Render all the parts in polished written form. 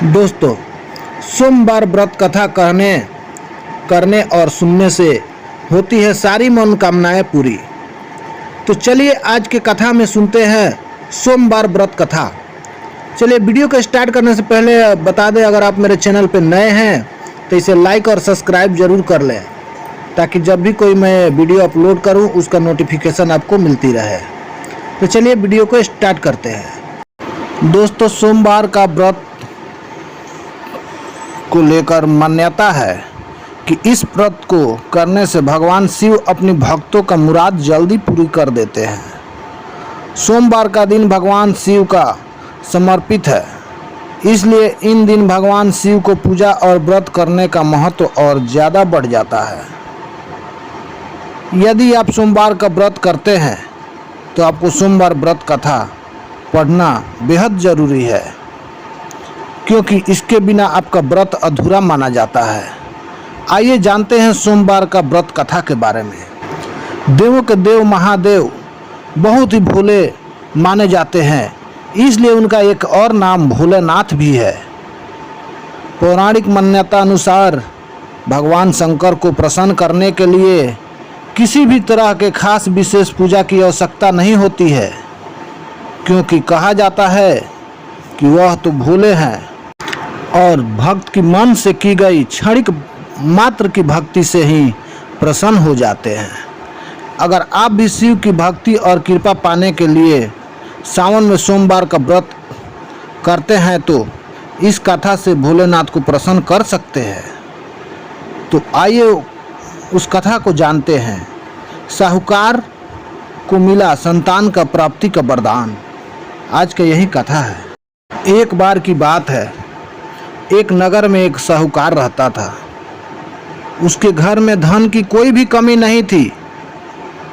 दोस्तों, सोमवार व्रत कथा करने और सुनने से होती है सारी मनोकामनाएं पूरी। तो चलिए आज के कथा में सुनते हैं सोमवार व्रत कथा। चलिए वीडियो को स्टार्ट करने से पहले बता दें, अगर आप मेरे चैनल पर नए हैं तो इसे लाइक और सब्सक्राइब जरूर कर लें, ताकि जब भी कोई मैं वीडियो अपलोड करूं उसका नोटिफिकेशन आपको मिलती रहे। तो चलिए वीडियो को स्टार्ट करते हैं। दोस्तों, सोमवार का व्रत को लेकर मान्यता है कि इस व्रत को करने से भगवान शिव अपनी भक्तों का मुराद जल्दी पूरी कर देते हैं। सोमवार का दिन भगवान शिव का समर्पित है, इसलिए इन दिन भगवान शिव को पूजा और व्रत करने का महत्व और ज़्यादा बढ़ जाता है। यदि आप सोमवार का व्रत करते हैं तो आपको सोमवार व्रत कथा पढ़ना बेहद ज़रूरी है, क्योंकि इसके बिना आपका व्रत अधूरा माना जाता है। आइए जानते हैं सोमवार का व्रत कथा के बारे में। देवों के देव महादेव बहुत ही भोले माने जाते हैं, इसलिए उनका एक और नाम भोलेनाथ भी है। पौराणिक मान्यता अनुसार भगवान शंकर को प्रसन्न करने के लिए किसी भी तरह के खास विशेष पूजा की आवश्यकता नहीं होती है, क्योंकि कहा जाता है कि वह तो भोले हैं और भक्त की मन से की गई क्षणिक मात्र की भक्ति से ही प्रसन्न हो जाते हैं। अगर आप भी शिव की भक्ति और कृपा पाने के लिए सावन में सोमवार का व्रत करते हैं तो इस कथा से भोलेनाथ को प्रसन्न कर सकते हैं। तो आइए उस कथा को जानते हैं। साहूकार को मिला संतान का प्राप्ति का वरदान। आज का यही कथा है। एक बार की बात है, एक नगर में एक साहूकार रहता था। उसके घर में धन की कोई भी कमी नहीं थी,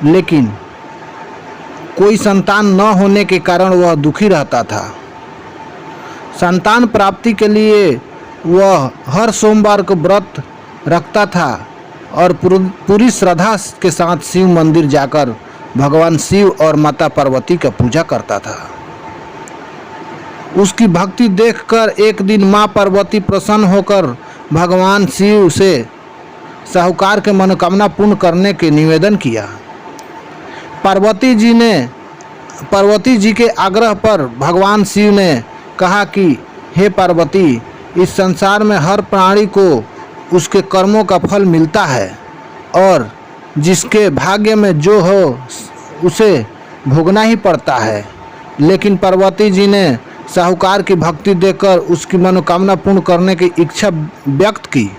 लेकिन कोई संतान न होने के कारण वह दुखी रहता था। संतान प्राप्ति के लिए वह हर सोमवार को व्रत रखता था और पूरी श्रद्धा के साथ शिव मंदिर जाकर भगवान शिव और माता पार्वती का पूजा करता था। उसकी भक्ति देखकर एक दिन माँ पार्वती प्रसन्न होकर भगवान शिव से साहूकार के मनोकामना पूर्ण करने के निवेदन किया। पार्वती जी के आग्रह पर भगवान शिव ने कहा कि हे पार्वती, इस संसार में हर प्राणी को उसके कर्मों का फल मिलता है और जिसके भाग्य में जो हो उसे भोगना ही पड़ता है। लेकिन पार्वती जी ने साहूकार की भक्ति देखकर उसकी मनोकामना पूर्ण करने की इच्छा व्यक्त की।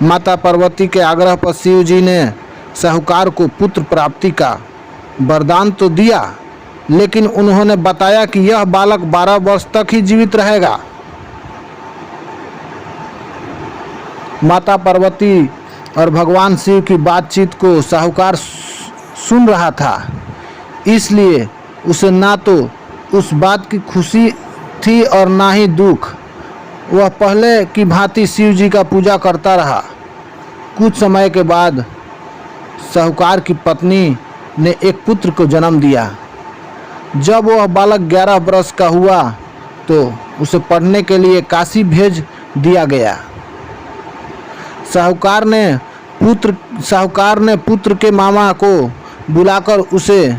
माता पार्वती के आग्रह पर शिव जी ने साहूकार को पुत्र प्राप्ति का वरदान तो दिया, लेकिन उन्होंने बताया कि यह बालक 12 वर्ष तक ही जीवित रहेगा। माता पार्वती और भगवान शिव की बातचीत को साहूकार सुन रहा था, इसलिए उसे ना तो उस बात की खुशी थी और ना ही दुख। वह पहले की भांति शिव जी का पूजा करता रहा। कुछ समय के बाद साहूकार की पत्नी ने एक पुत्र को जन्म दिया। जब वह बालक 11 वर्ष का हुआ तो उसे पढ़ने के लिए काशी भेज दिया गया। साहूकार ने पुत्र के मामा को बुलाकर उसे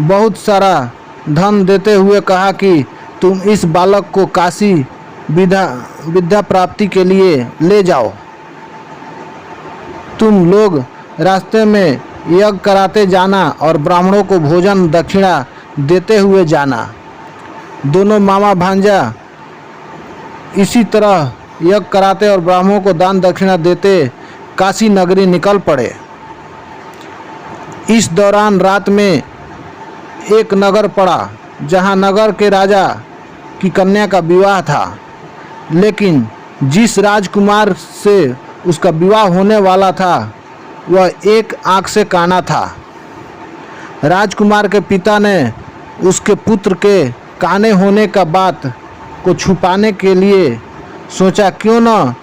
बहुत सारा धन देते हुए कहा कि तुम इस बालक को काशी विद्या प्राप्ति के लिए ले जाओ। तुम लोग रास्ते में यज्ञ कराते जाना और ब्राह्मणों को भोजन दक्षिणा देते हुए जाना। दोनों मामा भांजा इसी तरह यज्ञ कराते और ब्राह्मणों को दान दक्षिणा देते काशी नगरी निकल पड़े। इस दौरान रात में एक नगर पड़ा, जहां नगर के राजा की कन्या का विवाह था, लेकिन जिस राजकुमार से उसका विवाह होने वाला था वह एक आंख से काना था। राजकुमार के पिता ने उसके पुत्र के काने होने का बात को छुपाने के लिए सोचा, क्यों न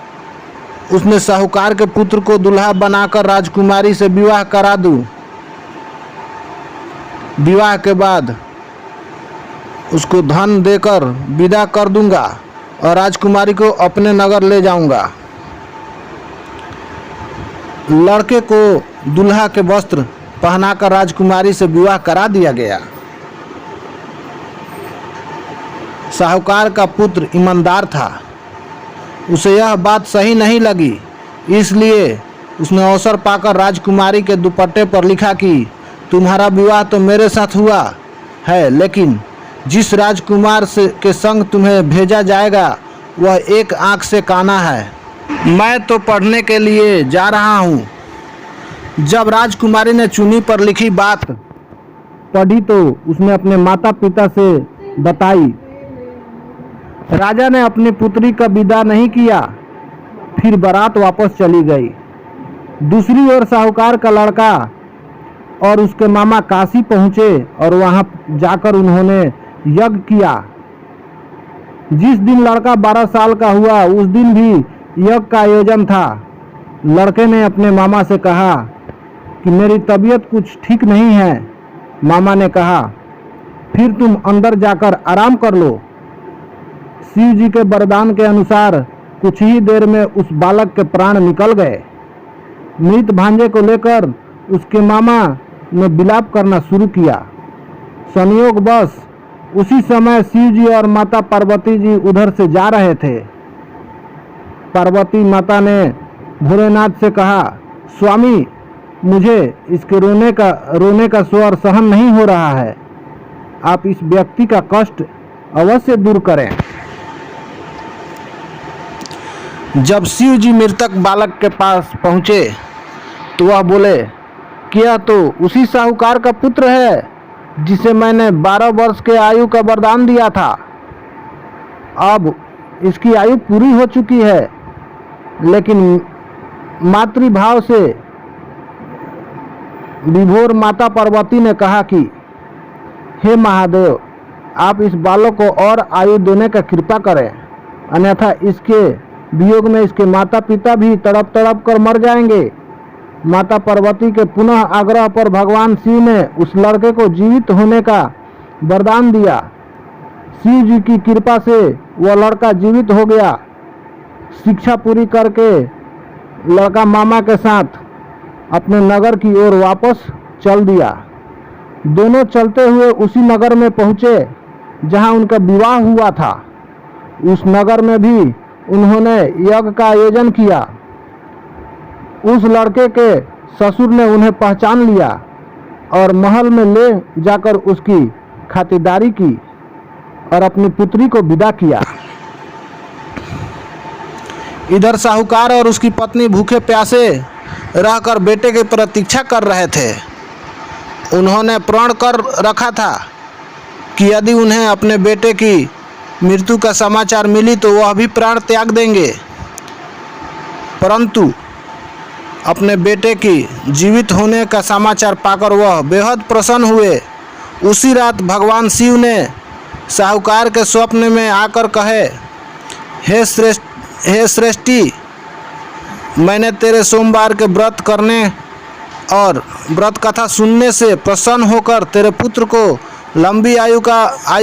उसने साहूकार के पुत्र को दुल्हा बनाकर राजकुमारी से विवाह करा दूं। विवाह के बाद उसको धन देकर विदा कर दूंगा और राजकुमारी को अपने नगर ले जाऊंगा। लड़के को दूल्हा के वस्त्र पहनाकर राजकुमारी से विवाह करा दिया गया। साहूकार का पुत्र ईमानदार था। उसे यह बात सही नहीं लगी, इसलिए उसने अवसर पाकर राजकुमारी के दुपट्टे पर लिखा कि तुम्हारा विवाह तो मेरे साथ हुआ है, लेकिन जिस राजकुमार के संग तुम्हें भेजा जाएगा वह एक आंख से काना है। मैं तो पढ़ने के लिए जा रहा हूँ। जब राजकुमारी ने चुन्नी पर लिखी बात पढ़ी तो उसने अपने माता पिता से बताई। राजा ने अपनी पुत्री का विदा नहीं किया, फिर बारात वापस चली गई। दूसरी ओर साहूकार का लड़का और उसके मामा काशी पहुँचे और वहाँ जाकर उन्होंने यज्ञ किया। जिस दिन लड़का 12 साल का हुआ उस दिन भी यज्ञ का आयोजन था। लड़के ने अपने मामा से कहा कि मेरी तबीयत कुछ ठीक नहीं है। मामा ने कहा फिर तुम अंदर जाकर आराम कर लो। शिव जी के वरदान के अनुसार कुछ ही देर में उस बालक के प्राण निकल गए। मृत भांजे को लेकर उसके मामा ने विलाप करना शुरू किया। संयोग बस उसी समय शिव जी और माता पार्वती जी उधर से जा रहे थे। पार्वती माता ने भोलेनाथ से कहा, स्वामी, मुझे इसके रोने का स्वर सहन नहीं हो रहा है। आप इस व्यक्ति का कष्ट अवश्य दूर करें। जब शिव जी मृतक बालक के पास पहुँचे तो वह बोले कि यह तो उसी साहूकार का पुत्र है जिसे मैंने 12 वर्ष के आयु का वरदान दिया था। अब इसकी आयु पूरी हो चुकी है, लेकिन मातृभाव से विभोर माता पार्वती ने कहा कि हे महादेव, आप इस बालक को और आयु देने का कृपा करें, अन्यथा इसके वियोग में इसके माता पिता भी तड़प तड़प कर मर जाएंगे। माता पार्वती के पुनः आग्रह पर भगवान शिव ने उस लड़के को जीवित होने का वरदान दिया। शिव जी की कृपा से वह लड़का जीवित हो गया। शिक्षा पूरी करके लड़का मामा के साथ अपने नगर की ओर वापस चल दिया। दोनों चलते हुए उसी नगर में पहुँचे जहाँ उनका विवाह हुआ था। उस नगर में भी उन्होंने यज्ञ का आयोजन किया। उस लड़के के ससुर ने उन्हें पहचान लिया और महल में ले जाकर उसकी खातिरदारी की और अपनी पुत्री को विदा किया। इधर साहूकार और उसकी पत्नी भूखे प्यासे रहकर बेटे की प्रतीक्षा कर रहे थे। उन्होंने प्रण कर रखा था कि यदि उन्हें अपने बेटे की मृत्यु का समाचार मिली तो वह भी प्राण त्याग देंगे, परंतु अपने बेटे की जीवित होने का समाचार पाकर वह बेहद प्रसन्न हुए। उसी रात भगवान शिव ने साहूकार के स्वप्न में आकर कहे, हे श्रेष्ठी, मैंने तेरे सोमवार के व्रत करने और व्रत कथा सुनने से प्रसन्न होकर तेरे पुत्र को लंबी आयु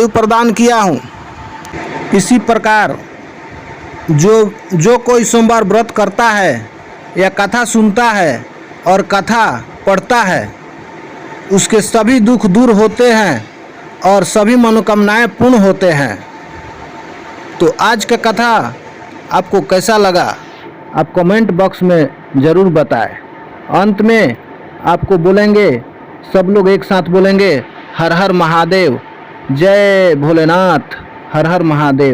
प्रदान किया हूँ। इसी प्रकार जो कोई सोमवार व्रत करता है या कथा सुनता है और कथा पढ़ता है, उसके सभी दुख दूर होते हैं और सभी मनोकामनाएं पूर्ण होते हैं। तो आज का कथा आपको कैसा लगा, आप कमेंट बॉक्स में ज़रूर बताएं। अंत में आपको बोलेंगे, सब लोग एक साथ बोलेंगे, हर हर महादेव, जय भोलेनाथ, हर हर महादेव।